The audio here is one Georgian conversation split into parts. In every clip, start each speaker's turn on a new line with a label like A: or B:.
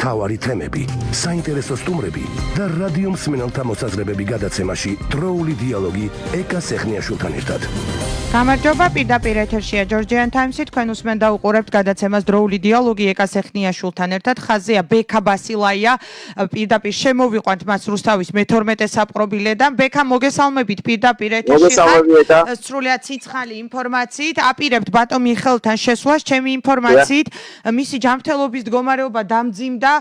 A: მთავარი თემები, საინტერესო სტუმრები და რადიო მსმენელთა მოსაზრებები გადაცემაში დროული დიალოგი ეკა სეხნიაშვილთან ერთად.
B: გამარჯობა, პირდაპირ ეთერშია Georgian Times-ი, თქვენ უსმენთ და უყურებთ გადაცემას დროული დიალოგი ეკა სეხნიაშვილთან ერთად. ხაზია ბექა ბასილაია, პირდაპირ შემოვიყვანთ მას რუსთავის მე-12 საპყრობილედან. ბექა, მოგესალმებით პირდაპირ ეთერში. სრულიად ცოცხალი ინფორმაციით აპირებთ ბატონ მიხელთან შესვლას. ჩემი ინფორმაციით მისი ჯანმრთელობის მდგომარეობა დამძიმდა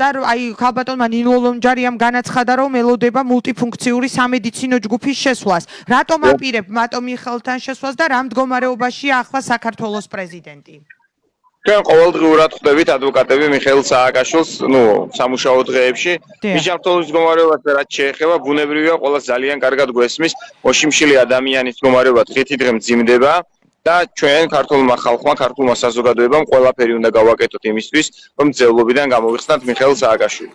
B: და აი ქალბატონმა ნინო ლომჯარიამ განაცხადა, რომ ელოდება მულტიფუნქციური სამედიცინო ჯგუფის შესვლას. რატომ აპირებთ ბატონ მიხელთან შესვლას და რა მდგომარეობაშია ახლა საქართველოს პრეზიდენტი?
C: ჩვენ ყოველდღიურად ხვდებით ადვოკატები მიხეილ სააკაშვილს, სამუშაო დღეებში. მის ჯანმრთელობის მდგომარეობას რაც შეეხება, ბუნებრივია, ყველას ძალიან კარგად გვესმის, მოშიმშილი ადამიანის მდგომარეობა დღითიდღე მძიმდება და ჩვენ ქართულმა ხალხმა, ქართულმა საზოგადოებამ ყველაფერი უნდა გავაკეთოთ იმისთვის, რომ ძელობიდან გამოვიხსნათ მიხეილ სააკაშვილი.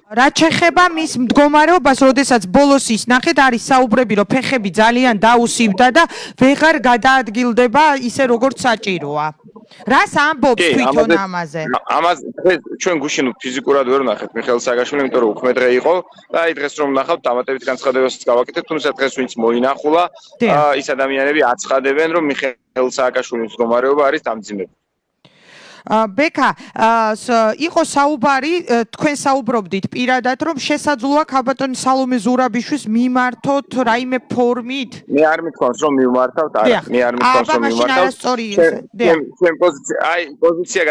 B: რაც შეეხება მის მდგომარეობას, როდესაც ბოლოს ის ნახეთ, არის საუბრები, რომ ფეხები ძალიან დაუსივდა და ვეღარ გადაადგილდება ისე როგორც საჭიროა. რას ამბობს თვითონ ამაზე?
C: ამას ჩვენ გუშინ ფიზიკურად ვერ ვნახეთ მიხეილ სააკაშვილი, იმიტომ რომ უქმე დღე იყო და აი დღეს რომ ვნახავთ, დამატებით განცხადებასაც გავაკეთებთ, თუმცა დღეს ვინც მოინახულა, ის ადამიანები აცხადებენ, რომ მიხეილ სააკაშვილის მდგომარეობა არის დამძიმებული.
B: ბექა, იყო საუბარი, თქვენ საუბრობდით პირადად, რომ შესაძლოა ქალბატონ სალომე ზურაბიშვილს მიმართოთ რაიმე ფორმით?
C: მე არ მithქვამს, რომ მივმართავთ, არა, მე არ მithქვამს, რომ მივმართავთ. ჩვენ პოზიცია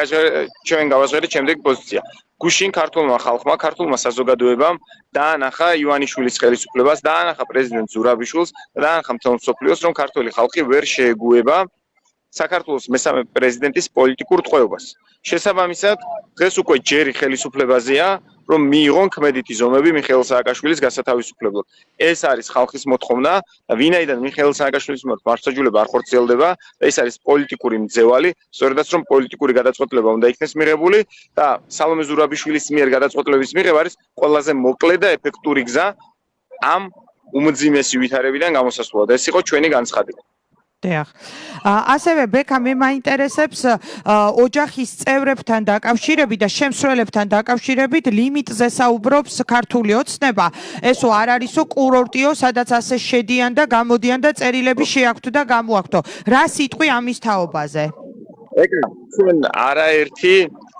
C: ჩვენ გავაჟღერეთ შემდეგი პოზიცია. გუშინ ქართულმა ხალხმა, ქართულმა საზოგადოებამ დაანახა ივანიშვილის ხელისუფლებას, დაანახა პრეზიდენტ ზურაბიშვილს და დაანახა მთელ მსოფლიოს, რომ ქართული ხალხი ვერ შეეგუება საქართველოს მესამე პრეზიდენტის პოლიტიკურ ტყვეობას. შესაბამისად, დღეს უკვე ჯერი ხელისუფლებაზეა, რომ მიიღონ ქმედითი ზომები მიხეილ სააკაშვილის გასათავისუფლებლად. ეს არის ხალხის მოთხოვნა და ვინაიდან მიხეილ სააკაშვილის მიმართ მართლმსაჯულება არ ხორციელდება და ეს არის პოლიტიკური მძევალი, სწორედაც რომ პოლიტიკური გადაწყვეტილება უნდა იქნეს მიღებული და სალომე ზურაბიშვილის მიერ გადაწყვეტილების მიღება არის ყველაზე მოკლე და ეფექტური გზა ამ უმძიმესი ვითარებიდან გამოსასვლელად. ეს იყო ჩვენი განცხადება.
B: ასევე ბექა, მე მაინტერესებს ოჯახის წევრებთან დაკავშირებით და შემსრულებლებთან დაკავშირებით ლიმიტზე საუბრობს ქართული ოცნება. ესო არ არისო კურორტიო, სადაც ასე შედიან და გამოდიან და წერილები შეაქვთ და გამოაქვთო. რა სიტყვი ამის თაობაზე?
C: ჩვენ არაერთი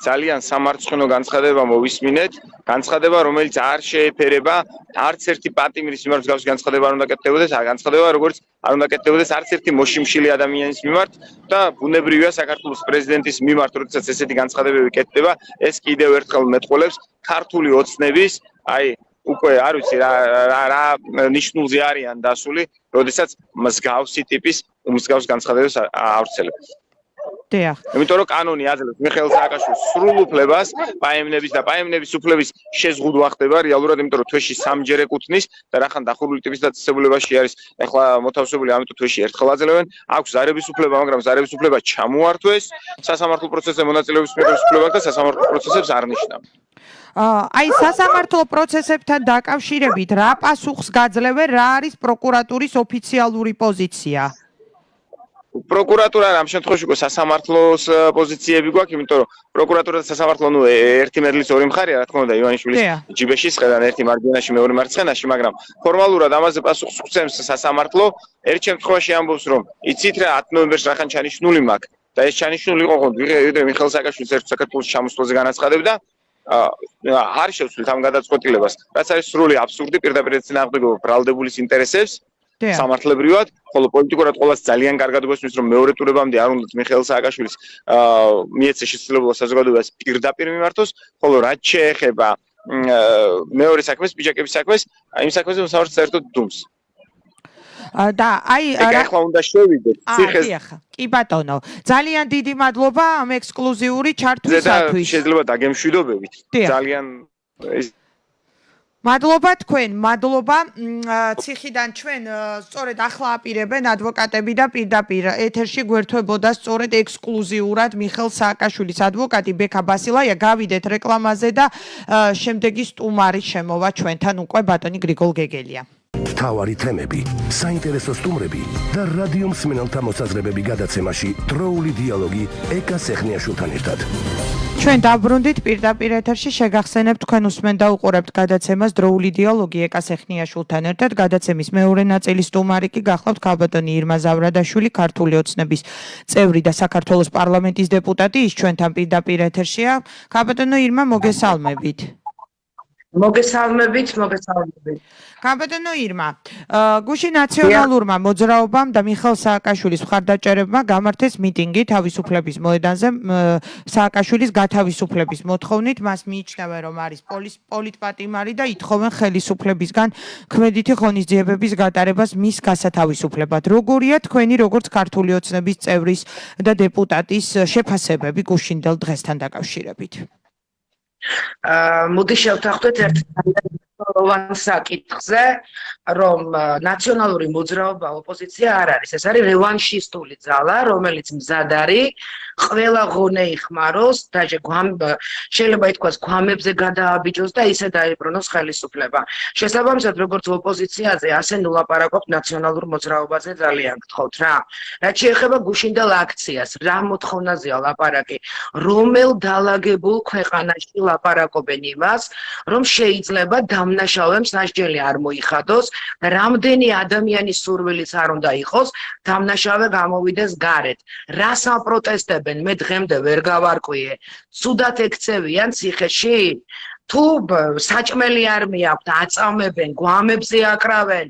C: ძალიან სამარცხვინო განცხადება მოვისმინეთ, განცხადება, რომელიც არ შეეფერება არც ერთი პატიმრის მიმართ მსგავსი განცხადება არ უნდა კეთდებოდეს, განცხადება, როგორც არ უნდა კეთდებოდეს არც ერთი მოშიმშილი ადამიანის მიმართ და ბუნებრივია საქართველოს პრეზიდენტის მიმართ, როდესაც ესეთი განცხადებები კეთდება, ეს კიდევ ერთხელ მეტყველებს ქართული ოცნების, აი უკვე არ ვიცი რა ნიშნულზე არიან დასული, როდესაც მსგავსი ტიპის უმსგავს განცხადებებს ავრცელებენ. იმიტომ რომ კანონი აძლევს მიხეილ სააკაშვილის სრულ უფლებას პაემნების და პაემნების უფლების შეზღუდვა ხდება რეალურად, იმიტომ რომ თვეში სამჯერ ეკუთვნის და რახან დახურული ტიპის დაწესებულებაში არის ახლა მოთავსებული, ამიტომ თვეში ერთხელ აძლევენ, აქვს ზარების უფლება, მაგრამ ზარების უფლება ჩამოართვეს, სასამართლო პროცესზე მონაწილეობის მიღების უფლება და სასამართლო პროცესებს არ ნიშნავს.
B: აი სასამართლო პროცესებთან დაკავშირებით რა პასუხს გაძლევენ, რა არის პროკურატურის ოფიციალური პოზიცია?
C: პროკურატურა ამ შემთხვევაში უკვე სასამართლოს პოზიციები გვაქვს, იმიტომ რომ პროკურატურა და სასამართლო ერთი მედლის ორი მხარეა, რა თქმა უნდა, ივანიშვილის ჯიბეში შედან ერთი მარჯვენაში, მეორე მარცხენაში, მაგრამ ფორმალურად ამაზე პასუხს გვცემს სასამართლო. ერთ შემთხვევაში ამბობს, რომ იცით რა 10 ნოემბერს რახან ჩანიშნული მაქვს და ეს ჩანიშნული იყო მიხეილ სააკაშვილის ერთ საქართველოს ჩამოსვლაზე განაცხადებდა. არ შევცვლით ამ გადაწყვეტილებას, რაც არის სრული აბსურდი, პირდაპირ ეწინააღმდეგება ბრალდებულის ინტერესებს. სამართლებრივად, ხოლო პოლიტიკურად ყოველას ძალიან კარგად გვესმის, რომ მეორე ტურებამდე არ უნდათ მიხეილ სააკაშვილის მიეცეს შესაძლებლობა საზოგადოებას პირდაპირ მიმართოს, ხოლო რაც შეეხება მეორე საქმეს, პიჯაკების საქმეს, იმ საქმეზე მოსავალს საერთოდ დუმს.
B: და აი
C: ახლა უნდა შევიდეთ ციხეს.
B: კი ბატონო, ძალიან დიდი მადლობა ამ ექსკლუზიური ჩართვისათვის.
C: შეიძლება დაგემშვიდობებით. ძალიან
B: მადლობა თქვენ, მადლობა. ციხიდან ჩვენ სწორედ ახლა აპირებენ ადვოკატები და პირდაპირ ეთერში გვერდთვებოდა სწორედ ექსკლუზიურად მიხეილ სააკაშვილის ადვოკატი ბექა ბასილაია. გავიდეთ რეკლამაზე და შემდეგი სტუმარი შემოვა ჩვენთან უკვე ბატონი გრიგოლ გეგელია.
A: მთავარი თემები, საინტერესო სტუმრები და რადიო მსმენელთა მოსაზრებები გადაცემაში დროული დიალოგი ეკა სეხნიაშვილთან ერთად.
B: ჩვენ დაბრუნდით პირდაპირ ეთერში შეგახსენებთ თქვენ უსმენთ და უყურებთ გადაცემას დროული დიალოგი ეკა სეხნიაშვილთან ერთად. გადაცემის მეორე ნაწილის სტუმარი კი გახლავთ ქალბატონი ირმა ზავრადაშვილი, ქართული ოცნების წევრი და საქართველოს პარლამენტის დეპუტატი. ის ჩვენთან პირდაპირ ეთერშია. ქალბატონო ირმა, მოგესალმებით.
D: მოგესალმებით.
B: ქალბატონო ირმა, გუშინ ნაციონალურმა მოძრაობამ და მიხეილ სააკაშვილის მხარდაჭერებმა გამართეს მიტინგი თავისუფლების მოედანზე სააკაშვილის გათავისუფლების მოთხოვნით. მას მიიჩნევენ, რომ არის პოლიტპატიმარი და ითხოვენ ხელისუფლებისგან ქმედითი ღონისძიებების გატარებას მის გასათავისუფლებად. როგორია თქვენი როგორც ქართული ოცნების წევრის და დეპუტატის შეფასებები გუშინდელ დღესთან დაკავშირებით?
D: მოდი შევთანხმდეთ ერთ როვან საკითხზე, რომ ნაციონალური მოძრაობა ოპოზიცია არ არის. ეს არის რევანშისტული ძალა, რომელიც მზად არის ყველა ღონე იხმაროს და შეიძლება ითქვას გვამებზე გადააბიჯოს და ისე დაიბრუნოს ხელისუფლება. შესაბამისად, როგორც ოპოზიციაზე, ასე ნულაპარაკობთ ნაციონალურ მოძრაობაზე ძალიან გთხოვთ რა. რაც შეეხება გუშინდელ აქციას, რა მოთხოვნაზეა ლაპარაკი, რომელ დაალაგებულ ქვეყანაში ლაპარაკობენ იმას, რომ შეიძლება დამნაშავემს სასჯელი არ მოიხადოს და რამდენი ადამიანის სურვილიც არ უნდა იყოს, დამნაშავე გამოვიდეს გარეთ. რას აპროტესტებენ, მე დღემდე ვერ გავარკვიე. ცუდად ექცევიან ციხეში? თუ საჭმელი არ მიაქვთ, აწამებენ, გვამებზე აკრავენ,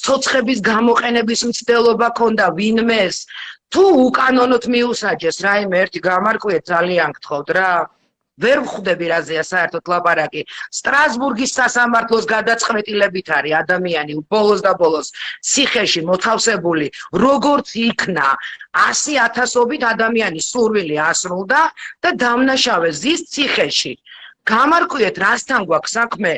D: ცოცხების გამოყენების მცდელობა ქონდა ვინმეს, თუ უკანონოდ მიუსაჯეს რაიმე ერთი გამარკვიეთ, ძალიან გთხოვთ რა. ვერ ვხვდები რაზეა საერთოდ ლაპარაკი. სტრასბურგის სასამართლოს გადაწყვეტილებით არის ადამიანი ბოლოს და ბოლოს ციხეში მოთავსებული, როგორც იქნა 100,000-ობით ადამიანის სურვილი ასრულდა და დამნაშავე ზის ციხეში. გამარკვიეთ, რასთან გვაქვს საქმე?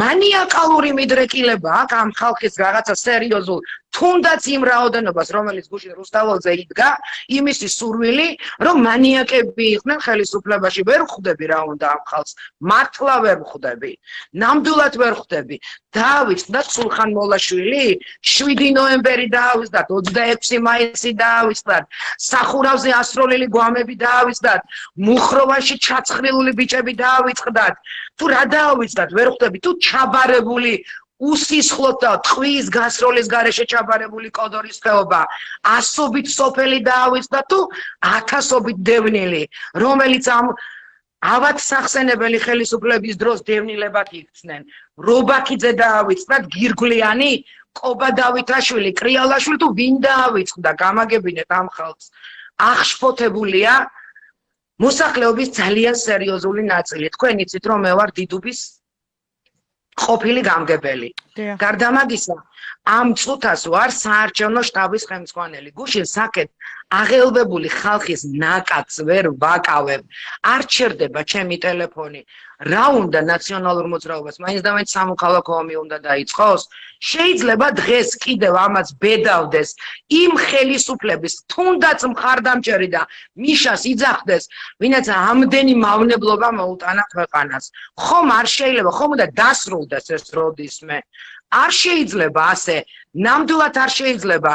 D: მანიაკალური მიდრეკილება აქვს ამ ხალხის რაღაცა სერიოზულ, თუნდაც იმ რაოდენობას, რომელიც გუშინ რუსთაველზე იდგა, იმისი სურვილი, რომ მანიაკები იყვნენ ხელისუფლებაში. ვერ ვხვდები რა უნდა ამ ხალხს, მართლა ვერ ვხვდები. ნამდვილად ვერ ვხვდები. დაავიწყდათ სულხან მოლაშვილი, 7 ნოემბერი დაავიწყდათ, 26 მაისი დაავიწყდათ, სახურავზე ასროლილი გვამები დაავიწყდათ, მუხროვაში ჩაცხრილული ბიჭები დაავიწყდათ. თუ რა დაავიწყდათ, ვერ ვხვდები, თუ ჩაბარებული უსისხლოდ და ტყვის გასროლის გარეშე ჩაბარებული კოდორის ხეობა, 100-ობით სოფელი დაავიწყდა თუ 1000-ობით დევნილი, რომელიც ამ ავადსახსენებელი ხელისუფლების დროს დევნილებად იქცნენ. რობაქიძე დაავიწყდათ, გირგვლიანი, ყობა დავითაშვილი, კრიალაშვილი თუ ვინ დაავიწყდა, გამაგებინეთ ამ ხალხს. აღშფოთებულია მოსახლეობის ძალიან სერიოზული ნაწილი. თქვენ იცით, რომ მე ვარ დიდუბის ყოფილი გამგებელი. გარდა მაგისა, ამ წუთას ვარ საარჩევნო შტაბის ხელმძღვანელი. გუშინ საკეთ აღელვებული ხალხის ნაკადს ვერ ვაკავებ. არ ჩერდება ჩემი ტელეფონი. რა უნდა ნაციონალურ მოძრაობას? მაინც და მაინც სამოქალაქო ომი უნდა დაიწყოს? შეიძლება დღეს კიდევ ამას ბედავდეს იმ ხელისუფლების თუნდაც მხარდამჭერი და მიშას იძახდეს, ვინაც ამდენი მავნებლობა მოუტანა ქვეყანას. ხომ არ შეიძლება, ხომ უნდა დასრულდეს ეს როდისმე? არ შეიძლება ასე, ნამდვილად არ შეიძლება.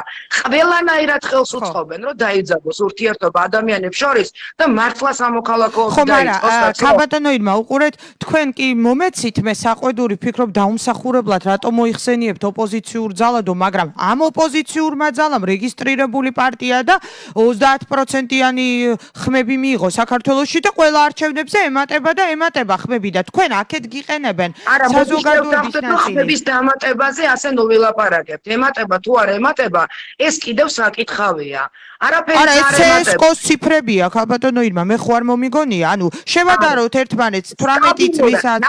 D: ყველანაირად ხელს უწყობენ, რომ დაიძაბოს ურთიერთობა ადამიანებს შორის და მართლა სამოქალაქო ომი დაიწყოს.
B: ქალბატონო ირმა, უყურეთ, თქვენ კი მომეცით, მე საყვედური ვფიქრობ დაუმსახურებლად რატომ მოიხსენიებთ ოპოზიციურ ძალადო, მაგრამ ამ ოპოზიციურმა ძალამ რეგისტრირებული პარტია და 30%-იანი ხმები მიიღო საქართველოში და ყველა არჩევნებზე ემატება ხმები და თქვენ აქეთ გიყენებენ საზოგადოების
D: ხმების დამატებაზე ასე ნუ ვილაპარაკებთ. ემატება თუ არ ემატება, ეს კიდევ საკითხავია. არაფერი არ ემატება.
B: ეს კოს ციფრებია, ქალბატონო ირმა, მე ხო არ მომიგონია, ანუ შევადაროთ ერთმანეთს 18 წლისად.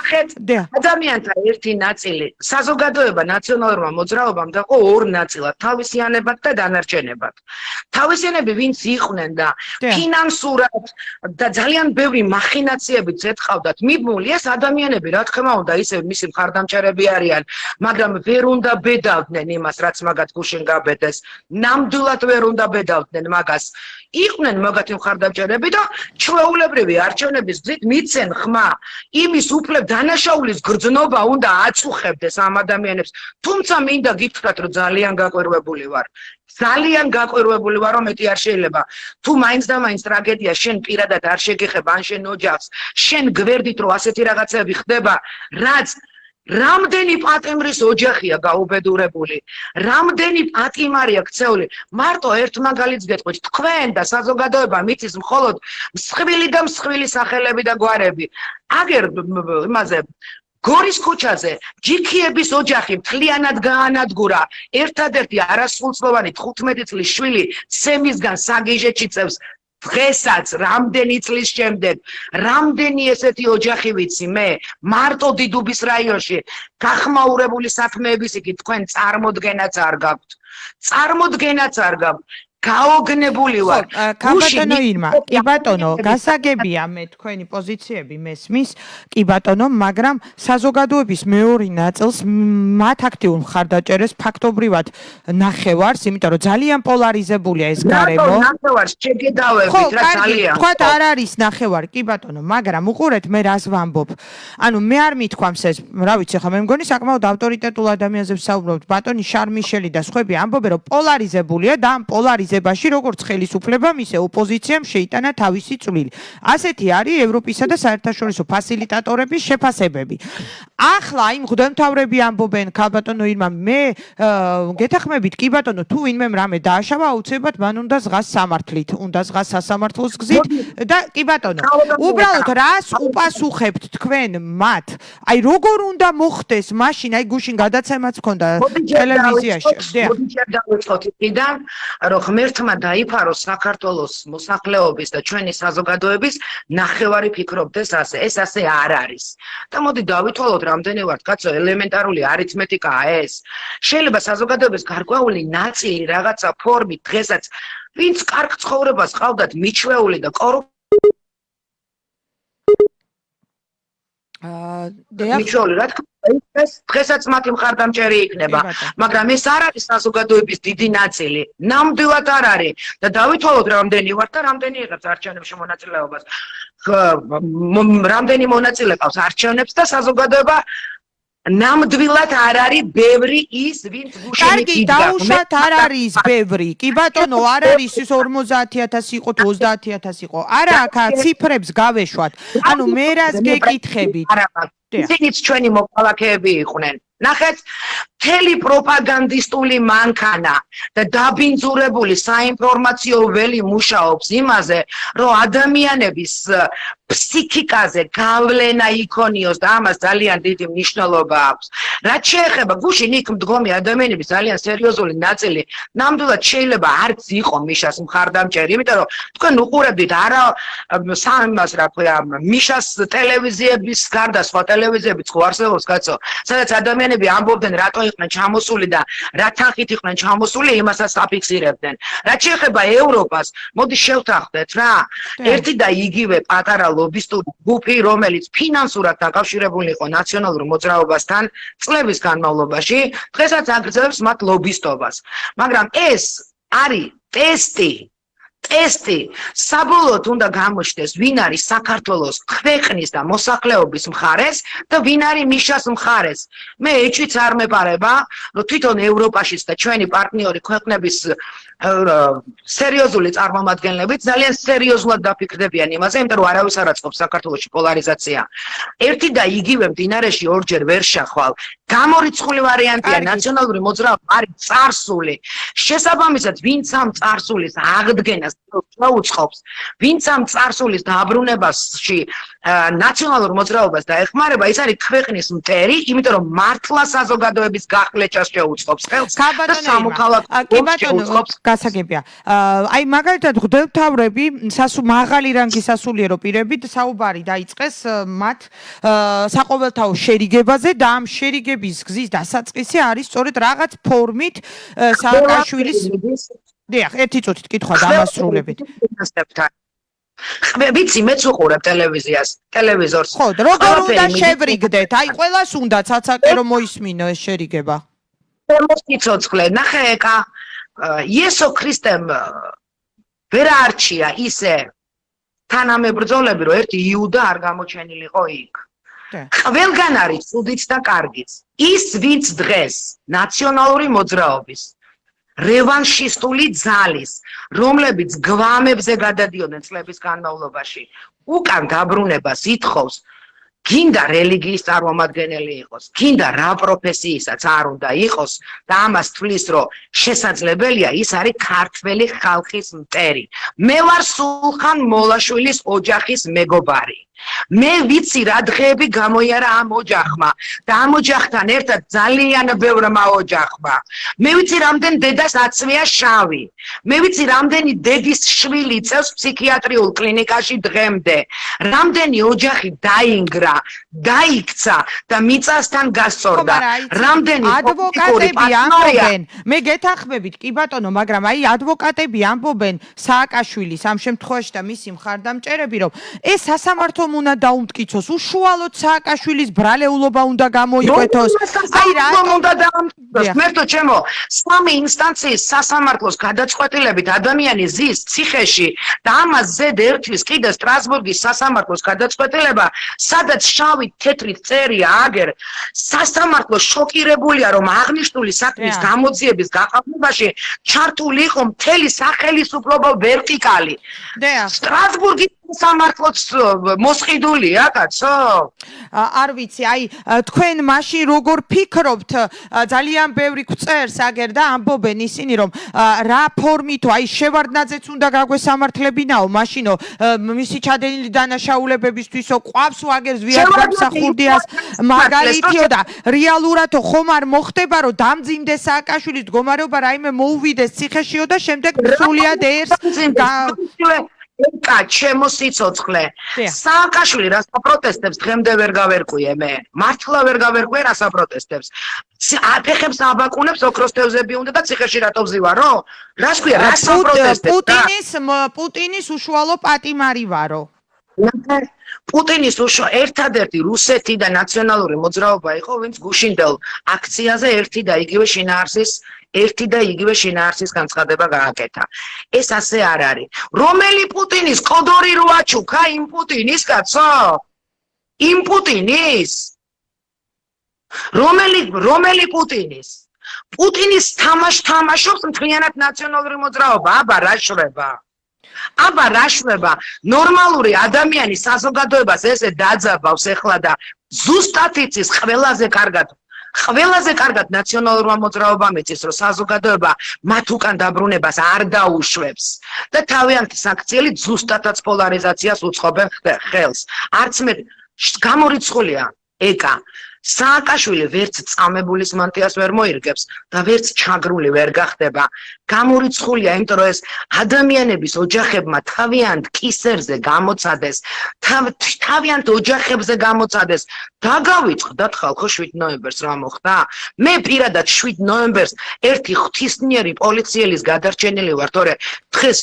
D: ადამიანთა ერთი ნაწილი, საზოგადოება ნაციონალურმა მოძრაობამ დაყო ორ ნაწილად, თავისიანებად და დანარჩენებად. თავისიანები ვინც იყვნენ და ფინანსურად და ძალიან ბევრი მახინაციებით ეთყავდათ მიბმული, ეს ადამიანები რა თქმა უნდა ისევ მისი მხარდამჭერები არიან, მაგრამ ვერ უნდა ბედავდნენ იმას, იმას, რაც მაგათ გუშინ გაბედეს. ნამდვილად ვერ უნდა ბედავდნენ მაგას. იყვნენ მაგათი მხარდამჭერები და ჩვეულებრივი არჩევნების გზით მიცენ ხმა. იმის უფლებ დანაშაულის გრძნობა უნდა აწუხებდეს ამ ადამიანებს. თუმცა მინდა გითხრათ, რომ ძალიან გაყვერვებული ვარ. ძალიან გაყვერვებული ვარ, რომ მეტი არ შეიძლება. თუ მაინც და მაინც ტრაგედია შენ პირადად არ შეგეხება ან შენ ოჯახს, შენ გვერდით რომ ასეთი რაღაცები ხდება, რაც რამდენი პატიმრის ოჯახია გაუბედურებული, რამდენი პატიმარია ქცეული. მარტო ერთ მაგალითს გეტყვით, თქვენ და საზოგადოება მიწის მხოლოდ მსხვილი და მსხვილი სახელები და გვარები. აგერ იმაზე გორის ქუჩაზე ჯიქიების ოჯახი მთლიანად გაანადგურა. ერთადერთი არასრულწლოვანი 15 წლის შვილი სემისგან საგიჟეთში წევს. დღესაც რამდენი წლის შემდეგ რამდენი ესეთი ოჯახი ვიცი მე მარტო დიდუბის რაიონში გახმაურებული საქმეების იქით თქვენ წარმოდგენაც არ გაქვთ. წარმოდგენაც არ გაქვთ. გაოგნებული ვარ.
B: კაბატონო ირმა, კი ბატონო, გასაგებია მე თქვენი პოზიციები მესმის, კი ბატონო, მაგრამ საზოგადოების მეორე ნაწილს მათ აქტიურ მხარდაჭერას ფაქტობრივად ნახევარს, იმიტომ რომ ძალიან პოლარიზებულია ეს გარემო.
D: ნახევარს შეგედავებით რა ძალიან.
B: თქვათ არ არის ნახევარი, კი ბატონო, მაგრამ უყურეთ მე რას ვამბობ. ანუ მე არ მithქვამს ეს, რა ვიცი ხა მე მგონი საკმაოდ ავტორიტეტულ ადამიანებზე ვსაუბრობთ. ბატონი შარმიშელი და სხვები ამბობენ რომ პოლარიზებულია და ამ პოლარიზებაში როგორც ხელისუფლებამ ისე ოპოზიციამ შეიტანა თავისი წვლილი. ასეთი არის ევროპისა და საერთაშორისო ფასილიტატორების შეფასებები. ახლა იმ მღვდელმთავრები ამბობენ ქალბატონო ირმა მე გეთახმებით კი ბატონო თუ ვინმე რამე დააშავა აუცილებლად მან უნდა ზღას სამართლით, უნდა ზღას სასამართლოს გზით და კი ბატონო უბრალოდ რას უპასუხებთ თქვენ მათ? აი როგორ უნდა მოხდეს მაშინ აი გუშინ გადაცემაც ჰქონდა ტელევიზიაში.
D: დავიწყოთ იქიდან რომ ღმერთმა დაიფაროს საქართველოს მოსახლეობის და ჩვენი საზოგადოების ნახევარი ფიქრობდეს ასე. ეს ასე არ არის. და მოდი დავითვალოთ რამდენი ვართ კაცო, ელემენტარული არითმეტიკაა ეს. შეიძლება საზოგადოების გარკვეული ნაწილი რაღაცა ფორმით დღესაც ვინც კარგ ცხოვრებას ყავდათ მიჩვეული და მიჩვეული რა თქმა უნდა დღესაც მათი მხარდამჭერი იქნება, მაგრამ ეს არ არის საზოგადოების დიდი ნაწილი. ნამდვილად არ არის და დავითვალოთ რამდენი ვართ და რამდენი იღებს არჩევნებში მონაწილეობას. რამდენი მონაწილე ყავს არჩევნებს და საზოგადოება ნამდვილად არ არის ბევრი ის ვინც გუშინით იდგა.
B: დაუშვათ არ არის ბევრი. კი ბატონო არ არის ის 50,000 იყო თუ 30,000 იყო. არა აქ ციფრებს გავეშვათ. ანუ მე რას გეკითხებით?
D: ისინიც ჩვენი მოქალაქეები იყვნენ. ნახეთ, მთელი პროპაგანდისტული მანქანა და დაბინძურებული საინფორმაციო ველი მუშაობს იმაზე, რომ ადამიანების ფსიქიკაზე გავლენა იქონიოს და ამას ძალიან დიდი მნიშვნელობა აქვს. რაც შეეხება გუშინ იქ მდგომი ადამიანების ძალიან სერიოზული ნაწილი ნამდვილად შეიძლება არც იყო მიშას მხარდამჭერი, იმიტომ რომ თქვენ უყურებდით არა სამას რა ქვია მიშას ტელევიზიების გარდა სხვა ტელევიზიებიც ხო არსებობს კაცო, სადაც ადამიანები ამბობდნენ რატო იყვნენ ჩამოსული და რა თანხით იყვნენ ჩამოსული, იმასაც აფიქსირებდნენ. რაც შეეხება ევროპას, მოდი შევთანხმდეთ რა, ერთი და იგივე პატარა ლობისტური ჯგუფი, რომელიც ფინანსურად დაკავშირებული იყო ნაციონალურ მოძრაობასთან წლების განმავლობაში, დღესაც აგრძელებს მათ ლობისტობას. მაგრამ ეს არის ტესტი საბოლოოდ უნდა გამოჩნდეს ვინ არის საქართველოს ქვეყნის და მოსახლეობის მხარეს და ვინ არის მიშას მხარეს. მე ეჭვიც არ მეპარება რომ თვითონ ევროპაშიც და ჩვენი პარტნიორი ქვეყნების სერიოზული წარმომადგენლებით ძალიან სერიოზულად დაფიქრდებიან იმაზე, იმიტომ რომ არავის არ აწყობს საქართველოში პოლარიზაცია. ერთი და იგივე მდინარეში ორჯერ ვერ შახვალ. გამორიცხული ვარიანტია ნაციონალური მოძრაობა არის წარსული. შესაბამისად, ვინც ამ წარსულის აღდგენას შეუწყობს, ვინც ამ წარსულის დაბრუნებაში ნაციონალურ მოძრაობას დაეხმარება, ის არის ქვეყნის მტერი, იმიტომ რომ მართლა საზოგადოების გახლეჭას შეუწყობს ხელს და სამოქალაქო შეუწყობს.
B: გასაგებია. აი მაგალითად მღვდელმთავრები მაღალი რანგის სასულიერო პირებით საუბარი დაიწყეს მათ საყოველთაო შერიგებაზე და ამ შერიგების გზის დასაწყისი არის სწორედ რაღაც ფორმით სააკაშვილის დიახ, ერთი წუთით კითხვა დამასრულებით.
D: ვიცი, მეც უყურებ ტელევიზიას, ტელევიზორს.
B: ხო, როგორ უნდა შევრიგდეთ? აი ყველას უნდა ცაცაკე რომ მოისმინო ეს შერიგება.
D: მოციცოცხლე ნახე ეკა იესო ქრისტემ ვერ არჩია ისე თანამებრძოლები რომ ერთი იუდა არ გამოჩენილიყო იქ ყველგან არის ცუდიც და კარგიც ის ვინც დღეს ნაციონალური მოძრაობის რევანშისტული ძალის რომლებიც გვამებზე გადადიოდნენ წლების განმავლობაში უკან დაბრუნებას ითხოვს გინდა რელიგიის წარმომადგენელი იყოს, გინდა რა პროფესიისაც არ უნდა იყოს და ამას თვლის, რომ შესაძლებელია ის არის ქართველი ხალხის მტერი. მე ვარ სულხან მოლაშვილის ოჯახის მეგობარი. მე ვიცი რა დღეები გამოიარა ამ ოჯახმა და ამ ოჯახთან ერთად ძალიან ბევრმა ოჯახმა. მე ვიცი რამდენ დედას აწვია შავი. მე ვიცი რამდენი დედის შვილი წევს ფსიქიატრიულ კლინიკაში დღემდე. რამდენი ოჯახი დაინგრა, დაიქცა და მიწასთან გასწორდა. რამდენი
B: ადვოკატები ამბობენ, მე გეთანხმებით კი ბატონო, მაგრამ აი ადვოკატები ამბობენ სააკაშვილის ამ შემთხვევაში და მისი მხარდამჭერები, რომ ეს სასამართლომ უნდა დაუმტკიცოს, უშუალოდ სააკაშვილის ბრალეულობა უნდა გამოიკვეთოს.
D: აი რატომ უნდა დაუმტკიცოს? მერტო ჩემო, სამი ინსტანციის სასამართლოს გადაწყვეტილებით ადამიანი ზის ციხეში და ამას ზედ ერთვის კიდე სტრასბურგის სასამართლოს გადაწყვეტილება, სადაც შავი თეთრით წერია აგერ სასამართლო შოკირებულია რომ აღნიშნული საქმის გამოძიების გაყალბებაში ჩართული იყო მთელი სახელმწიფო ვერტიკალი. სტრასბურგის სამართლოც მოსყიდულია კაცო?
B: არ ვიცი, აი თქვენ მაშინ როგორ ფიქრობთ, ძალიან ბევრი გვწერს აგერ და ამბობენ ისინი რომ რა ფორმითო, აი შევარდნაძეც უნდა გაგვესამართლებინაო, მაშინო მისი ჩადენილი დანაშაულებებისთვისო ყვავს აგერ ზვიად გამსახურდიას მაგალითიო და რეალურადო ხომ არ მოხდება რომ დამძიმდეს სააკაშვილის მდგომარეობა რაიმე მოუვიდეს ციხეშიო და შემდეგ სრულიად ერს
D: ეკა ჩემო სიცოცხლე სააკაშვილი რას აპროტესტებს დღემდე ვერ გავერკვიე მე მართლა ვერ გავერკვიე რას აპროტესტებს აფეხებს აბაკუნებს ოქროს თევზები უნდა და ციხეში რატო ვზივარო რას ქვია რას აპროტესტებს
B: პუტინის უშუალო პატიმარი ვარო
D: პუტინის ერთადერთი რუსეთი და ნაციონალური მოძრაობა იყო ვინც გუშინდელ აქციაზე ერთი და იგივე შინაარსის განცხადება გააკეთა. ეს ასე არ არის. რომელი პუტინის კოდორი რო აჩუქა იმ პუტინის კაცო? იმ პუტინის? რომელი პუტინის? პუტინის თამაშობს მთლიანად ნაციონალური მოძრაობა. აბა რა შვება? ნორმალური ადამიანი საზოგადოებას ესე დაძაბავს ეხლა და ზუსტად იცის ყველაზე კარგად ნაციონალურმა მოძრაობამ იცის რომ საზოგადოება მათ უკან დაბრუნებას არ დაუშვებს და თავიანთი საქციელით ზუსტადაც პოლარიზაციას უწყობენ ხელს. არც მე გამორიცხულია ეკა სააკაშვილი ვერც წამებულის მანტიას ვერ მოირგებს და ვერც ჩაგრული ვერ გახდება. გამორიცხულია, იმიტომ რომ ეს ადამიანების ოჯახებმა თავიანთ კისერზე გამოცადეს, თავიანთ ოჯახებზე გამოცადეს. დაგავიწყდათ ხალხო 7 ნოემბერს რა მოხდა? მე პირადად 7 ნოემბერს ერთი ღვთისმიერი პოლიციელის გადარჩენილი ვარ, თორე დღეს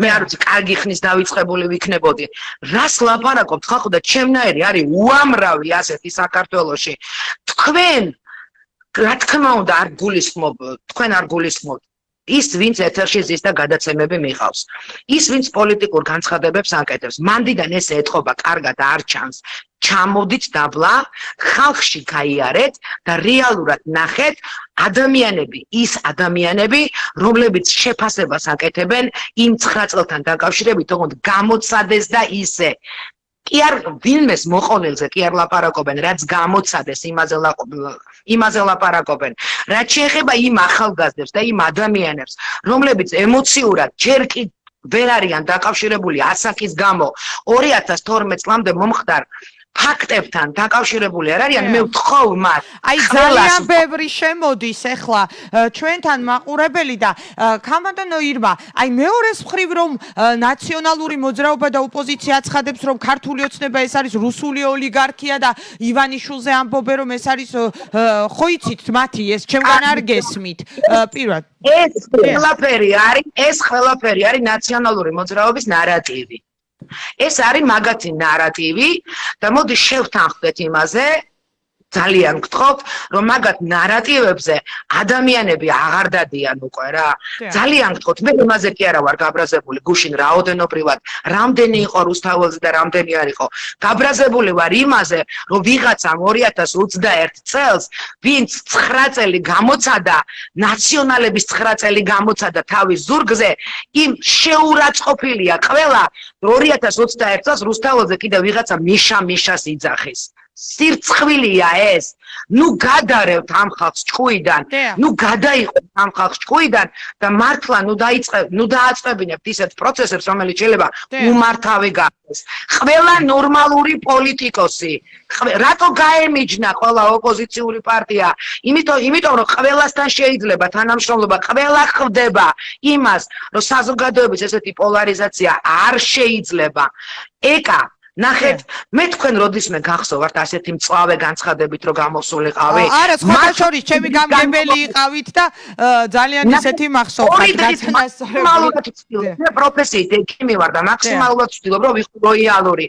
D: მე არ ვიცი, კარგი ხნის დავიწყებული ვიქნებოდი. რას ლაპარაკობთ ხალხო და ჩემნაირი არის უამრავი ასეთი საქართველოში. თქვენ რა თქმა უნდა არ გულისხმობთ ის ვინც ეთერში ზის და გადაცემები მიყავს. ის ვინც პოლიტიკურ განცხადებებს აკეთებს. მანდიდან ეს ეთყობა კარგად არ ჩანს. ჩამოდით დაბლა, ხალხში გაიარეთ და რეალურად ნახეთ ის ადამიანები, რომლებიც შეფასებას აკეთებენ იმ 9 წელთან დაკავშირებით, თუნდაც გამოცადეს და ისე. კი არ ვინმეს მოყოლელზე კი არ ლაპარაკობენ, რაც გამოცადეს იმაზე ლაპარაკობენ. რაც შეეხება იმ ახალგაზრდებს და იმ ადამიანებს, რომლებიც ემოციურად ჯერ კი ვერ არიან დაკავშირებული ასაკის გამო 2012 წლამდე მომხდარ ფაქტებთან დაკავშირებული არ არიან, მე ვთხოვ მათ.
B: აი ძალიან ბევრი შემოდის ახლა ჩვენთან მაყურებელი და კამანდანო ირმა, აი მეორეს მხრივ რომ ნაციონალური მოძრაობა და ოპოზიცია აცხადებს რომ ქართული ოცნება ეს არის რუსული ოლიგარქია და ივანიშვილზე ამბობენ რომ ეს არის ხო იცით მათი ეს ჩემგან არ გესმით პირველად ეს ყველაფერი არის ნაციონალური მოძრაობის ნარატივი. ეს არის მაგათი ნარატივი და მოდი შევთანხმდეთ იმაზე
D: ძალიან გთხოვთ, რომ მაგათ ნარატივებზე ადამიანები აღარ დადიან უკვე რა. ძალიან გთხოვთ, მე იმაზე კი არა ვარ გაბრაზებული, გუშინ რაოდენობრივად, რამდენი იყო რუსთაველზე და რამდენი არ იყო. გაბრაზებული ვარ იმაზე, რომ ვიღაცამ 2021 წელს, ვინც 9 წელი გამოცადა, ნაციონალების 9 წელი გამოცადა თავის ზურგზე, იმ შეურაცხყოფილია ყველა 2021 წელს რუსთაველზე კიდევ ვიღაცა მიშას იძახის. სირცხვილია ეს. ნუ გადარევთ ამ ხალხს ჭკუიდან, ნუ გადაიყვეთ ამ ხალხს ჭკუიდან და მართლა ნუ დააწყებინებთ ისეთ პროცესებს, რომელიც შეიძლება უმართავი გახდეს. ყველა ნორმალური პოლიტიკოსი, რატო გაემიჯნა ყველა ოპოზიციური პარტია? იმიტომ რომ ყველასთან შეიძლება თანამშრომლობა, ყველა ხვდება იმას, რომ საზოგადოების ესეთი პოლარიზაცია არ შეიძლება. ეკა ნახეთ, მე თქვენ როდისმე გახსოვართ ასეთი მწვავე განცხადებით, რომ გამოსულიყავი.
B: არა, სხვა შორის ჩემი გამგებელი იყავით და ძალიან ისეთი მახსოვრთ
D: მაქსიმალურად ვცდილობ. მე პროფესიით ექიმი ვარ და მაქსიმალურად ვცდილობ, რომ ვიყო ლოიალური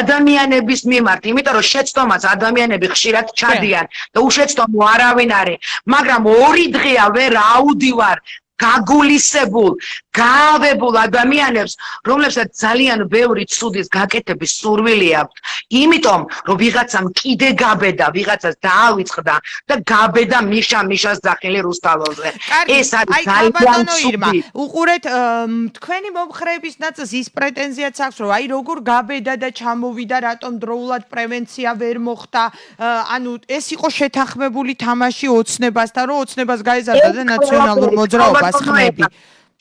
D: ადამიანების მიმართ, იმიტომ რომ შეცდომას ადამიანები ხშირად ჩადიან და უშეცდომო არავინ არის, მაგრამ 2 დღეა ვერ აუდივარ გაგულისებულ, გაავებულ ადამიანებს, რომლებსაც ძალიან ბევრი ცუდის გაკეთების სურვილი აქვს. იმიტომ, რომ ვიღაცამ კიდე გაბედა, ვიღაცას დაავიწყდა და გაბედა მიშას ძახილი რუსთაველზე. ეს არის ძალიან ცუდი.
B: უყურეთ, თქვენი მომხრეების ნაწილს ის პრეტენზიაც აქვს, რომ აი როგორ გაბედა და ჩამოვიდა, რატომ დროულად პრევენცია ვერ მოხდა. ანუ ეს იყო შეთანხმებული თამაში ოცნებასთან, რომ ოცნებას გაეზარდა და ნაციონალურ მოძრაობას ხმები.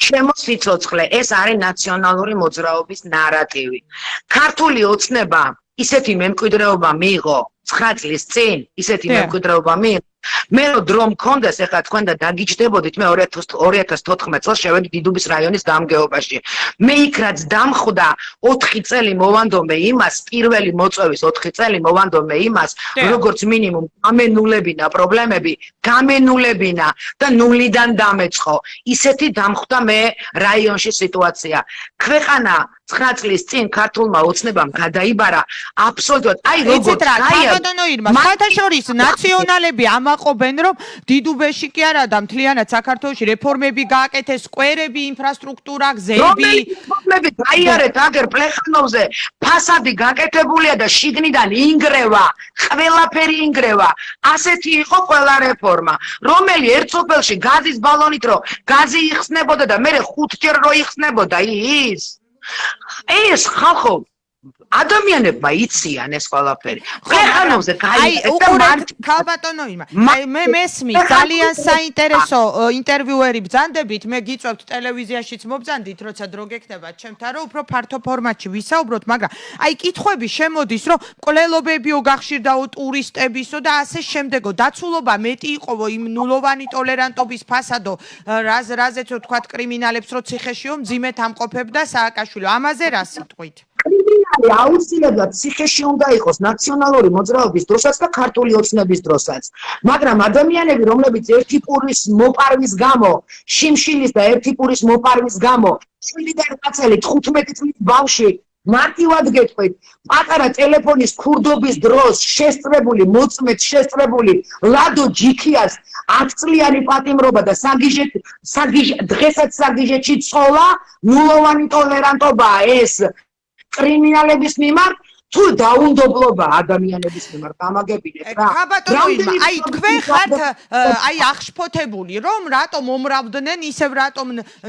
D: ჩემო სიცოცხლე, ეს არის ნაციონალური მოძრაობის ნარატივი. ქართული ოცნება ისეთი მემკვიდრეობა მიიღო 9 წლის წინ, ისეთი მემკვიდრეობა მიიღო. მე რო დრო მქონდეს, ეხლა თქვენ და დაგიჯდებოდით, მე 2014 წელს შევედი დიდუბის რაიონის გამგეობაში. მე იქ რაც დამხვდა 4 წელი მოვანდომე იმას, პირველი მოწვევის 4 წელი მოვანდომე იმას, როგორც მინიმუმ გამენულებინა პრობლემები, გამენულებინა და ნულიდან დამეწყო. ისეთი დამხვდა მე რაიონში სიტუაცია. ქვეყანა 9 წლის წინ ქართულმა ოცნებამ გადაიბარა აბსოლუტურად აი როგორც
B: ბატონო ირმა, სხვათა შორის ნაციონალები ამაყობენ, რომ დიდუბეში კი არა და მთლიანად საქართველოში რეფორმები გააკეთეს, სკვერები, ინფრასტრუქტურა, გზები.
D: რეფორმები გაიარეთ აგერ პლეხანოვზე, ფასადი გაკეთებულია და შიგნიდან ინგრევა, ყველაფერი ინგრევა. ასეთი იყო ყველა რეფორმა, რომელი ერთ სოფელში გაზის ბალონით რო გაზი იხსნებოდა და მერე 5ჯერ რო იხსნებოდა ის. ეს ხალხო ადამიანებმა იციან ეს ყველაფერი. პლეხანოვზე გაიგეთ და
B: ქალბატონო ირმა, მე მესმის ძალიან საინტერესო ინტერვიუერი ბრძანდებით, მე გიწევთ ტელევიზიაშიც მობრძანდით, როცა დრო გექნება ჩემთან, რომ უფრო ფართო ფორმატში ვისაუბროთ, მაგრამ აი კითხვები შემოდის, რომ მკვლელობებიო გახშირდაო ტურისტებისო და ასე შემდეგო, დაცულობა მეტი იყოვო იმ ნულოვანი ტოლერანტობის ფასადო, რაზეც ვთქვათ კრიმინალებს რო ციხეშიო მძიმედ ამყოფებდა სააკაშვილო. ამაზე რა სიტყვით?
D: კრიმინალი აუცილებლად ციხეში უნდა იყოს ნაციონალური მოძრაობის დროსაც და ქართული ოცნების დროსაც. მაგრამ ადამიანები, რომლებიც ერთი პურის მოპარვის გამო, შიმშილის და ერთი პურის მოპარვის გამო, 7 წელი 15 წლის ბავშვი მარტივად გეტყვით, პატარა ტელეფონის ქურდობის დროს შესწრებული, მოწმეთ შესწრებული ლადო ჯიქიას 10 წლიანი პატიმრობა და დღესაც საგიჟეთში ცოლა, ნულოვანი ტოლერანტობაა ეს კრიმინალების მიმართ თუ დაუნდობლობა ადამიანების მიმართ ამაგებინეთ რა.
B: ქაბატონო ირმა, აი თქვენ ხართ აი აღშფოთებული, რომ რატომ მომრავდნენ, ისევ რატომ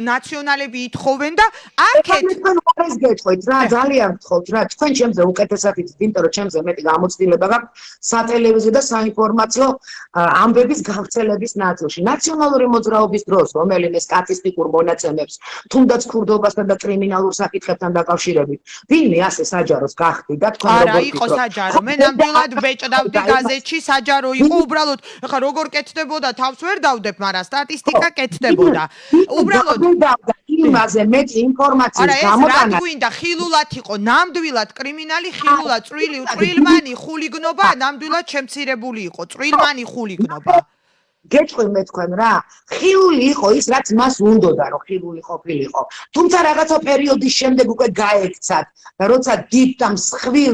B: ნაციონალები ითხოვენ და აქეთ
D: თქვენ უყურეს გეტყვით რა, ძალიან გთხოვთ რა, თქვენ ჩემზე უკეთესად იცით, იმიტომ რომ ჩემზე მეტი გამოცდილება გაქვს სატელევიზიო და საინფორმაციო ამბების გავრცელების ნაწილში. ნაციონალური მოძრაობის დროს, რომელიმე სტატისტიკურ მონაცემებს, თუნდაც ქურდობასთან და კრიმინალურ საკითხებთან დაკავშირებით, ვინმე ასე საჯაროს გახდიდა
B: არა იყო საჯარო. მე ნამდვილად ბეჭდავდი გაზეთში, საჯარო იყო, უბრალოდ ხა როგორ კეთდებოდა თავს ვერ დავდებ, მაგრამ სტატისტიკა კეთდებოდა. უბრალოდ
D: იმაზე მეტი ინფორმაციის გამოტანა.
B: არა, ეს რა გვინდა, ხილულად იყო, ნამდვილად კრიმინალი ხილულად, წვრილმანი ხულიგნობა, ნამდვილად შემცირებული იყო, წვრილმანი ხულიგნობა.
D: გეტყვი მე თქვენ რა, ხილული იყო ის რაც მას უნდოდა რომ ხილული ყოფილიყო. თუმცა რაღაცა პერიოდის შემდეგ უკვე გაექცათ და როცა დიდ და მსხვილ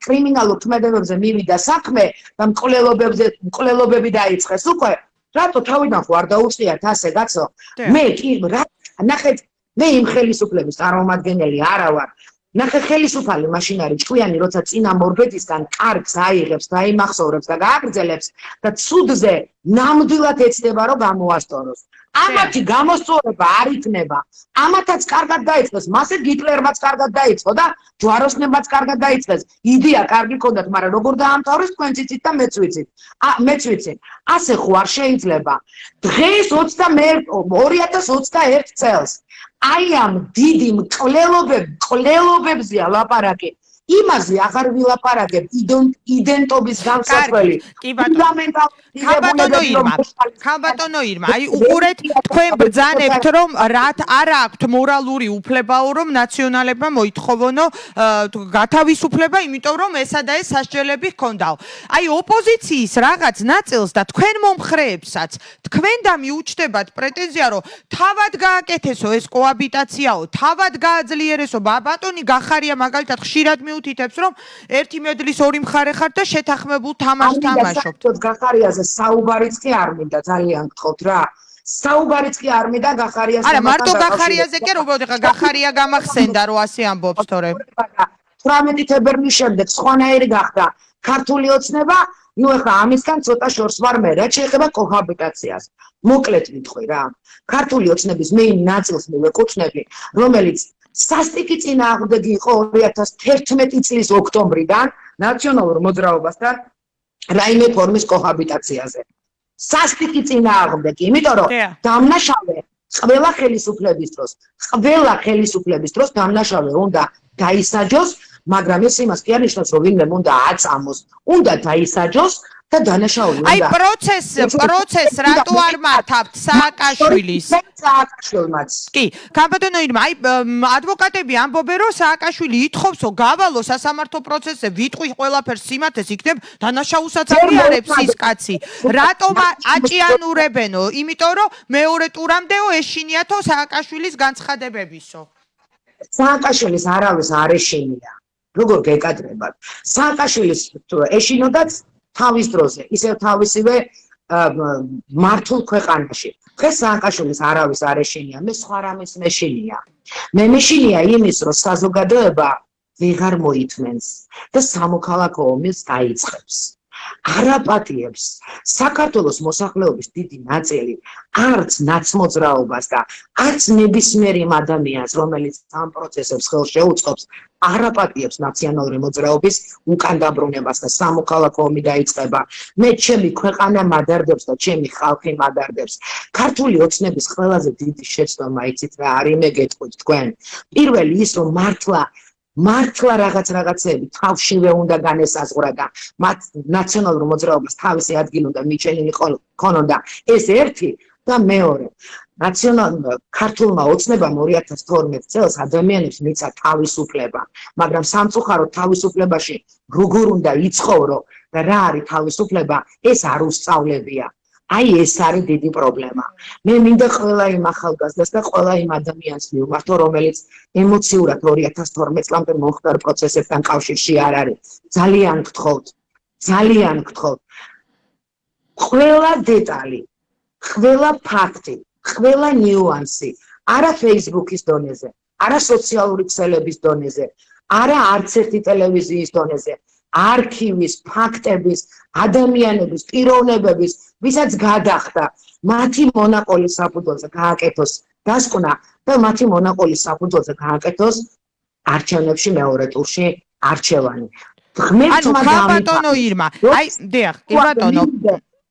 D: კრიმინალურ ქმედებებზე მივიდა საქმე და მკვლელობები დაიწყეს უკვე, რატო თავიდან ხო არ დაუწყიათ ასე კაცო? მე კი რა ნახეთ, მე იმ ხელისუფლების წარმომადგენელი არა ვარ. ნახე ხელისუფალი მაშინ არის ჭკვიანი, როცა წინა მორბედისგან კარგს აიღებს, დაიმახსოვრებს და გააგრძელებს და ცუდზე ნამდვილად ეცდება რომ გამოასწოროს. ამათი გამოსწორება არ იქნება. ამათაც კარგად დაიწყეს, მასე გიტლერმაც კარგად დაიწყო და ჯვაროსნებმაც კარგად დაიწყეს. იდეა კარგი ქონდათ, მაგრამ როგორ დაამთავრეს თქვენ ციცით და მეც ვიცით. მეც ვიცი. ასე ხო არ შეიძლება. დღეს 2021 წელს აი ამ დიდი მკვლელობებზია ლაპარაკი. იმაზე აღარ ვილაპარაკებ იდენტობის განსხვავებული.
B: ქალბატონო ირმა, აი უყურეთ თქვენ ბრძანებთ რომ რაც არ აქვთ მორალური უფლებაო რომ ნაციონალებმა მოითხოვონო გათავისუფლება, იმიტომ რომ ესა და ეს სასჯელები ჰქონდაო. აი ოპოზიციის რაღაც ნაწილს და თქვენ მომხრეებსაც თქვენ და მიუჩნდებათ პრეტენზია რომ თავად გააკეთესო ეს კოაბიტაციაო, თავად გააძლიერესო. ბატონი გახარია მაგალითად ხშირად მიუთითებს რომ ერთი მედლის ორი მხარე ხართ და შეთანხმებულ თამაშს თამაშობთ.
D: გახარიაზე საუბარიც კი არ მინდა, ძალიან გთხოვთ რა. საუბარიც კი არ მინდა გახარიას.
B: არა, მარტო გახარიაზე კი რომ ეხა გახარია გამახსენდა რომ ასე ამბობს თორე.
D: 18 თებერვლის შემდეგ სხვანაირი გახდა ქართული ოცნება, ნუ ეხა ამისგან ცოტა შორს ვარ მე, რაც შეეხება კოჰაბიტაციას. მოკლედ ვიტყვი რა. ქართული ოცნების მე იმ ნაწილს მივეკუთვნები, რომელიც სასტიკი წინააღმდეგი იყო 2011 წლის ოქტომბრიდან ნაციონალურ მოძრაობასთან რაიმე ფორმის კოჰაბიტაციაზე. სასტიკი წინააღმდეგი, იმიტომ რომ დამნაშავე ყველა ხელისუფლების დროს დამნაშავე უნდა დაისაჯოს, მაგრამ ეს იმას კი არ ნიშნავს, რომ ვინმე უნდა აწამოს, უნდა დაისაჯოს და დანაშაული უნდა.
B: აი პროცესს რატო არ მართავთ სააკაშვილის?
D: სააკაშვილმაც.
B: კი, ქალბატონო ირმა, აი ადვოკატები ამბობენ, რომ სააკაშვილი ითხოვსო გავალო სასამართლო პროცესზე, ვიტყვი ყველაფერს სიმართლეს, იქნებ დანაშაულსაც აღიარებს ის კაცი. რატომ აჭიანურებენო? იმიტომ რომ მეორე ტურამდეო ეშინიათო სააკაშვილის განცხადებებისო.
D: სააკაშვილის არავის არ ეშინია. როგორ გეკადრებათ? სააკაშვილის ეშინოდაც თავის დროზე, ისევ თავისივე მართულ ქვეყანაში. დღეს სააკაშვილის არავის არ ეშინია, მე სხვა რამის მეშინია. მე მეშინია იმის, რომ საზოგადოება ვეღარ მოითმენს და სამოქალაქო ომს დაიწყებს. არაპატიებს საქართველოს მოსახლეობის დიდი ნაწილი არც ნაცმოძრაობას და არც ნებისმიერ იმ ადამიანს, რომელიც ამ პროცესებს ხელს შეუწყობს, არაპატიებს ნაციონალური მოძრაობის უკან დაბრუნებას და სამოქალაქო ომი დაიწყება. მე ჩემი ქვეყანა მადარდებს და ჩემი ხალხი მადარდებს. ქართული ოცნების ყველაზე დიდი შეცდომა იცით რა არის, მე გეტყვით თქვენ. პირველი ის, რომ მართლა რაღაცები თავშივე უნდა განესაზღვრა და მათ ნაციონალურ მოძრაობას თავისი ადგილი უნდა მიჩენილი ქონოდა. ეს ერთი და მეორე. ქართულმა ოცნებამ 2012 წელს ადამიანებს მისცა თავისუფლება, მაგრამ სამწუხაროდ თავისუფლებაში როგორ უნდა იცხოვრო და რა არის თავისუფლება, ეს არ უსწავლებია. აი ეს არის დიდი პრობლემა. მე მინდა ყველა იმ ახალგაზრდას და ყველა იმ ადამიანს მივმართო, რომელიც ემოციურად 2012 წლამდე მომხდარ პროცესებთან კავშირში არ არის. ძალიან გთხოვთ. ყველა დეტალი, ყველა ფაქტი, ყველა ნიუანსი, არა Facebook-ის დონეზე, არა სოციალური ქსელების დონეზე, არა არც ერთი ტელევიზიის დონეზე, არქივის, ფაქტების, ადამიანების, პიროვნებების, ვისაც გადახდა, მათი მონაყოლის საფუძველზე გააკეთოს დასკვნა და მათი მონაყოლის საფუძველზე გააკეთოს არჩევნებში მეორე ტურში არჩევანი.
B: ქალბატონო ირმა, აი დიახ, ბატონო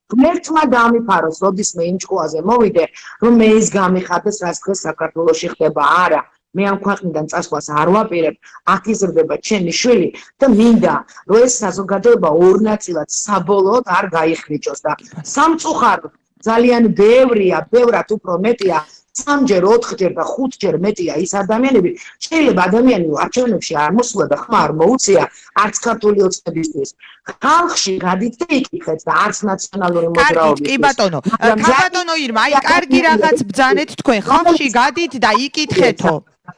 D: ღმერთმა დამიფაროს, როდის მე იმ ჭკუაზე მოვიდე, რომ მე ის გამიხადეს, რაც დღეს საქართველოში ხდება. არა, მე ამ ქვეყნიდან წასვლას არ ვაპირებ, აქ იზრდება ჩემი შვილი და მინდა, რომ ეს საზოგადოება ორ ნაწილად საბოლოოდ არ გაიხრიჭოს და სამწუხაროდ ძალიან ბევრად უფრო მეტია 3-ჯერ, 4-ჯერ და 5-ჯერ მეტია ის ადამიანები, შეიძლება ადამიანი არჩევნებში არ მოსულა და ხმა არ მოუწია არც ქართული ოცნებისთვის. ხალხში გადით და იკითხეთ და არც ნაციონალური მოძრაობის.
B: კი ბატონო, ქალბატონო ირმა, აი კარგი რაღაც ბძანეთ თქვენ, ხალხში გადით და იკითხეთო.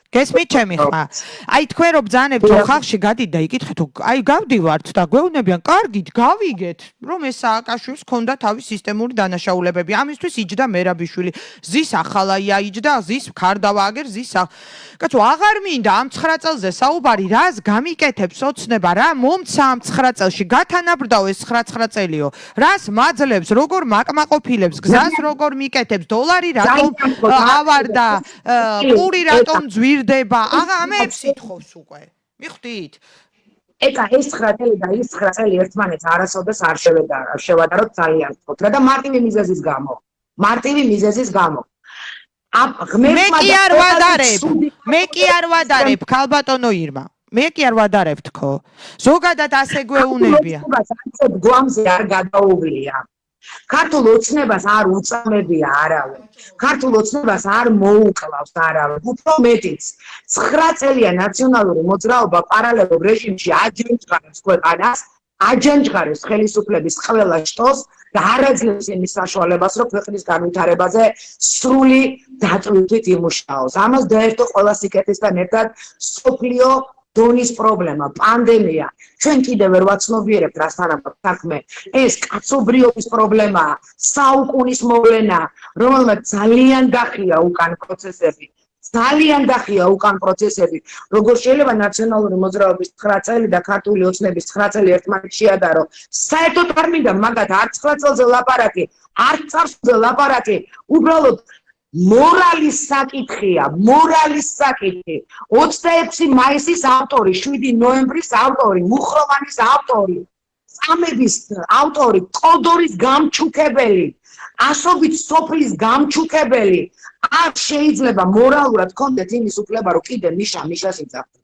B: გესმით ჩემი ხმა? აი თქვენ რო ბძანებთ რომ ხალხში გადით და იკითხეთო, აი გავდივართ და გვეუბნებიან, კარგით, გავიგეთ, რომ ეს სააკაშვილს ჰქონდა თავის სისტემური დანაშაულებები. ამისთვის იჯდა მერაბიშვილი. ზის ახალაია იჯდა, ზის ქარდავააგერ, ზის კაცო, აღარ მინდა ამ 9 წელზე საუბარი, რას გამიკეთებს ოცნება, რა მომცა ამ 9 წელში, გათანაბრდაო ეს 9 წელიო. რას მაძლევს, როგორ მაკმაყოფილებს, გზას როგორ მიკეთებს, დოლარი რატომ ავარდა, პური რატომ ძვირდება, ამებს ითხოვს უკვე. მიხვდით?
D: ეკა ეს 9 წელი და ის 9 წელი ერთმანეთს არასოდეს არ შევადაროთ ძალიან ფოთ და მარტივი მიზეზის გამო.
B: მე კი არ ვადარებ, ქალბატონო ირმა. მე კი არ ვადარებ თქო. ზოგადად ასე გვეუნებია.
D: გვამზე არ გადაუვლია. ქართულ ოცნებას არ უწამებია არავინ. ქართულ ოცნებას არ მოუკლავს არავინ. უფრო მეტიც 9 წელია ნაციონალური მოძრაობა პარალელურ რეჟიმში აჯანჯღარებს ქვეყანას, აჯანჯღარებს ხელისუფლების ყველა შტოს და არაძლევს იმის საშუალებას, რომ ქვეყნის განვითარებაზე სრული დატვირთვით იმუშაოს. ამას დაერთო ყველა სიკეთესთან ერთად სოფლიო დონის პრობლემა, პანდემია. ჩვენ კიდევ ვერ ვაცნობიერებთ რასთან აქვს საქმე. ეს კაცობრიობის პრობლემაა, საუკუნის მოვლენა, რომელმაც ძალიან დახია უკან პროცესები. როგორ შეიძლება ნაციონალური მოძრაობის 9 წელი და ქართული ოცნების 9 წელი ერთმანეთს შეადარო. საერთოდ არ მინდა მაგათ არც 9 წელზე ლაპარაკი, არც წარსულზე ლაპარაკი, უბრალოდ მორალის საკითხია, 26 მაისის ავტორი, 7 ნოემბრის ავტორი, მუხროვანის ავტორი, წამების ავტორი, კოდორის გამჩუქებელი, ასობით სოფლის გამჩუქებელი. არ შეიძლება მორალურად კონდეთ იმის უფლება, რომ კიდე მიშას იძახო.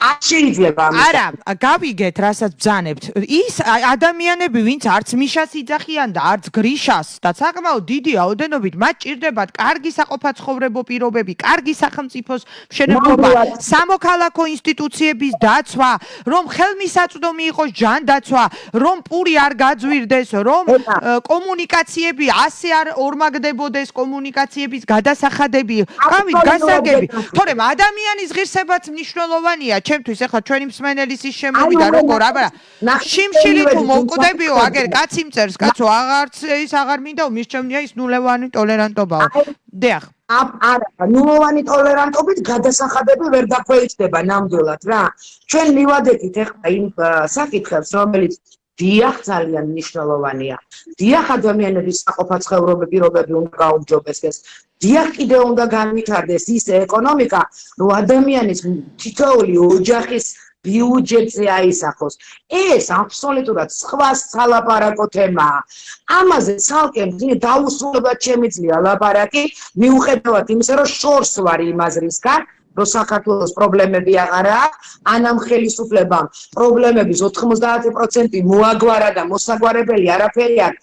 D: არ შეიძლება ამის.
B: არა, გავიგეთ, რასაც ბძანებთ. ის ადამიანები, ვინც არც მიშას იძახიან და არც გრიშას და საკმაოდ დიდი რაოდენობით მათ ჭირდებათ კარგი საყოფაცხოვრებო პირობები, კარგი სახელმწიფოს მშენებლობა, სამოქალაქო ინსტიტუციების დაცვა, რომ ხელმისაწვდომი იყოს ჯანდაცვა, რომ პური არ გაძვირდეს, რომ კომუნიკაციები ასე არ ორმაგდებოდეს, კომუნიკაციების გადასახადები, გასაგები. თორემ ადამიანის ღირსებაც მნიშვნელოვანია. ჩემთვის ახლა ჩვენი მსმენელის ის შემოვიდა როგორ აბა შიმშილი თუ მოვკვდებიო აგერ კაცი მწერს კაცო აღარ მინდა მისჩემნია ის ნულევანი ტოლერანტობაო დიახ
D: არა ნულოვანი ტოლერანტობით გადასახადები ვერ დაქვეითდება ნამდვილად რა ჩვენ მივადეთით ახლა იმ საკითხებს რომელიც დიახ ძალიან მნიშვნელოვანია დიახ ადამიანების საყოფაცხოვრებო პირობები უნდა გაუმჯობესდეს დიახ კიდევ უნდა განვითარდეს ის ეკონომიკა რომ ადამიანის თითოეული ოჯახის ბიუჯეტზე აისახოს ეს აბსოლუტურად სხვა სალაპარაკო თემაა ამაზე ცალკე დაუსრულებლად შემიძლია ლაპარაკი მიუხედავად იმისა რომ შორს ვარ იმ აზრისგან რომ საქართველოს პრობლემები აღარა ან ამ ხელისუფლებამ პრობლემების 90% მოაგვარა და მოსაგვარებელი არაფერი არ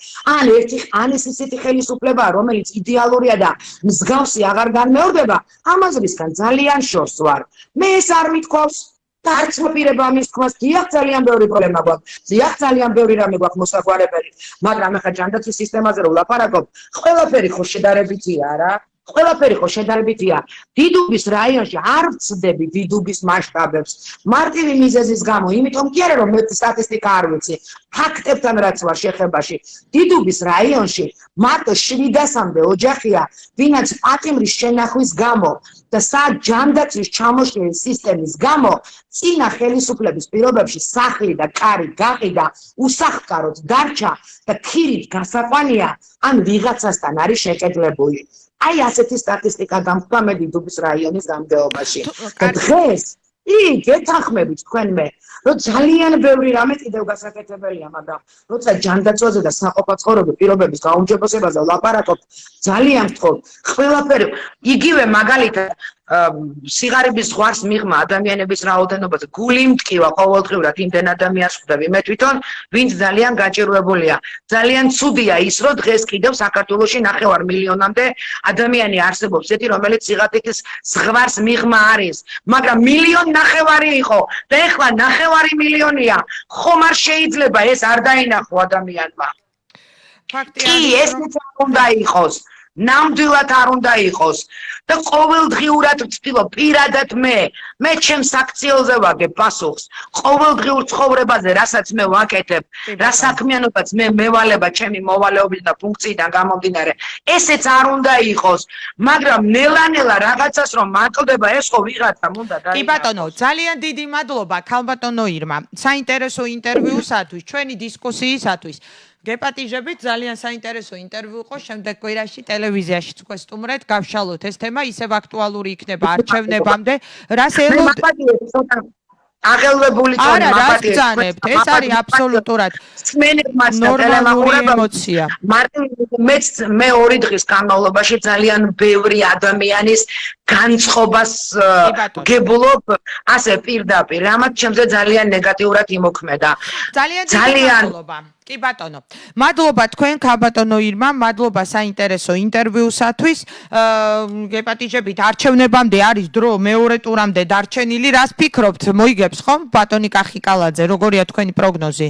D: ან ეს ისეთი ხელისუფლებაა რომელიც идеალურია და მსგავსი აღარ განმეორდება ამ აზრისგან ძალიან შორს ვარ მე ეს არ მithქვავს და არც მოპირება ამის თქმას დიახ ძალიან ბევრი პრობლემა გვაქვს დიახ ძალიან ბევრი რამე გვაქვს მოსაგვარებელი მაგრამ ახლა ჯანდაცვის სისტემაზე რომ ვლაპარაკობ ყველაფერი ხო შედარებითია რა ყველაფერი ხო შედარებითია დიდუბის რაიონში არ ვწდები დიდუბის მასშტაბებს მარტივი მიზეზის გამო იმიტომ კი არა რომ მე სტატისტიკა არ ვიცი ფაქტებთან რაც ვარ შეხებაში დიდუბის რაიონში მარტო 700-მდე ოჯახია ვინაც პატიმრის შენახვის გამო და საჯანდაცვის ჩამოშლის სისტემის გამო წინა ხელისუფლების პირობებში სახლი და კარი გაყიდა უსახკაროდ დარჩა და ქირით გასაყვანია ან ვიღაცასთან არის შეკედლებული აი ასეთი სტატისტიკა გამხდა მე დიდუბის რაიონის გამგეობაში და დღეს გეთანხმებით თქვენ მე რომ ძალიან ბევრი რამე კიდევ გასაკეთებელია მაგრამ როცა ჯანდაცვაზე და საყოფაცხოვრებო პირობების გაუმჯობესებაზე ვლაპარაკობ ძალიან ვთხოვ ყველაფერი იგივე მაგალითად სიღარიბის ზღვარს მიღმა ადამიანების რაოდენობაზე გული მტკივა ყოველდღიურად იმდენ ადამიანს ხვდები მე თვითონ ვინც ძალიან გაჭირვებულია ძალიან ცუდია ის რომ დღეს კიდევ საქართველოში 9 მილიონამდე ადამიანი არსებობს ესეთი რომელიც სიღარიბის ზღვარს მიღმა არის მაგრამ 1,9 მილიონი იყო და ეხლა 9 მილიონია ხომ არ შეიძლება ეს არ დაინახო ადამიანმა კი ეს უნდა იყოს ნამდვილად არ უნდა იყოს და ყოველდღიურად ვწtildeო პირადად მე ჩემს აქციელზე ვაგებ პასუხს ყოველდღიურ ცხოვრებაზე რასაც მე ვაკეთებ რა საქმიანობაც მე მევალება ჩემი მოვალეობის და ფუნქციიდან გამომდინარე ესეც არ უნდა იყოს მაგრამ ნელა-ნელა რაღაცას რომ მატლდება ეს ხო ვიღაცამ უნდა დაინახოს
B: კი ბატონო ძალიან დიდი მადლობა ქალბატონო ირმა საინტერესო ინტერვიუსათვის ჩვენი დისკუსიისათვის გეპატიჟებით ძალიან საინტერესო ინტერვიუ იყო შემდეგ კვირაში ტელევიზიაშიც უკვე სტუმრეთ გავშალოთ ეს თემა ისევ აქტუალური იქნება არჩევნებამდე რას ელოდ
D: აღელვებული
B: არა რას ბრძანებთ ეს არის აბსოლუტურად ნორმალური ემოცია
D: მე 2 დღის განმავლობაში ძალიან ბევრი ადამიანის განწყობას გებულობ ასე პირდაპირ რამაც ჩემზე ძალიან ნეგატიურად იმოქმედა
B: ძალიან მადლობა კი ბატონო მადლობა თქვენ ქალბატონო ირმა მადლობა საინტერესო ინტერვიუსათვის გეპატიჟებით არჩევნებამდე არის დრო მეორე ტურამდე დარჩენილი რას ფიქრობთ მოიგებს ხომ ბატონი კახიკალაძე როგორია თქვენი პროგნოზი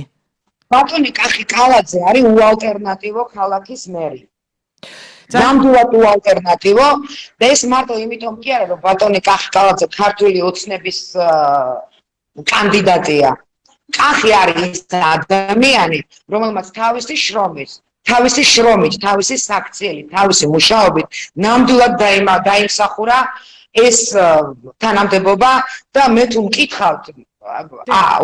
D: ბატონი კახიკალაძე არის უალტერნატივო ქალაქის მერი ნამდვილად უალტერნატივო და ეს მარტო იმიტომ კი არა რომ ბატონი კახიკალაძე ქართული ოცნების კანდიდატია კახი არის ადამიანი, რომელმაც თავისი შრომით, თავისი საქციელით, თავისი მუშაობით ნამდვილად დაიმსახურა ეს თანამდებობა და მე თუ მკითხავთ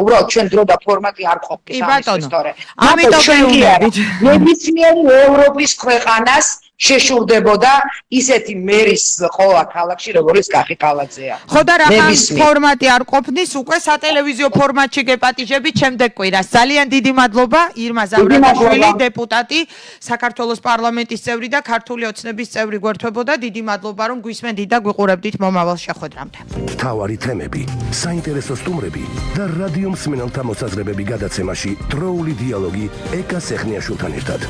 D: უბრალოდ ჩვენ დრო და ფორმატი არ ყოფნის ამის ისტორია.
B: ამიტომ ვეუბნებით.
D: ნებისმიერი ევროპის ქვეყანას შეშურდებოდა ისეთი მერის ყოლა ქალაქში როგორც კახიკალაძეა.
B: ხო და რაღაც ფორმატი არ ყოფნის, უკვე სატელევიზიო ფორმატში გეპატიჟებით შემდეგ კვირას. ძალიან დიდი მადლობა ირმა ზავრაგაშვილი, დეპუტატი, საქართველოს პარლამენტის წევრი და ქართული ოცნების წევრი გვერდთვებოდა. დიდი მადლობა რომ გვისმენდით და გვიყურებდით მომავალ შეხვედრამდე.
A: მთავარი თემები, საინტერესო სტუმრები და რადიო მსმენელთა მოსაზრებები გადაცემაში დროული დიალოგი ეკა სეხნიაშვილთან ერთად.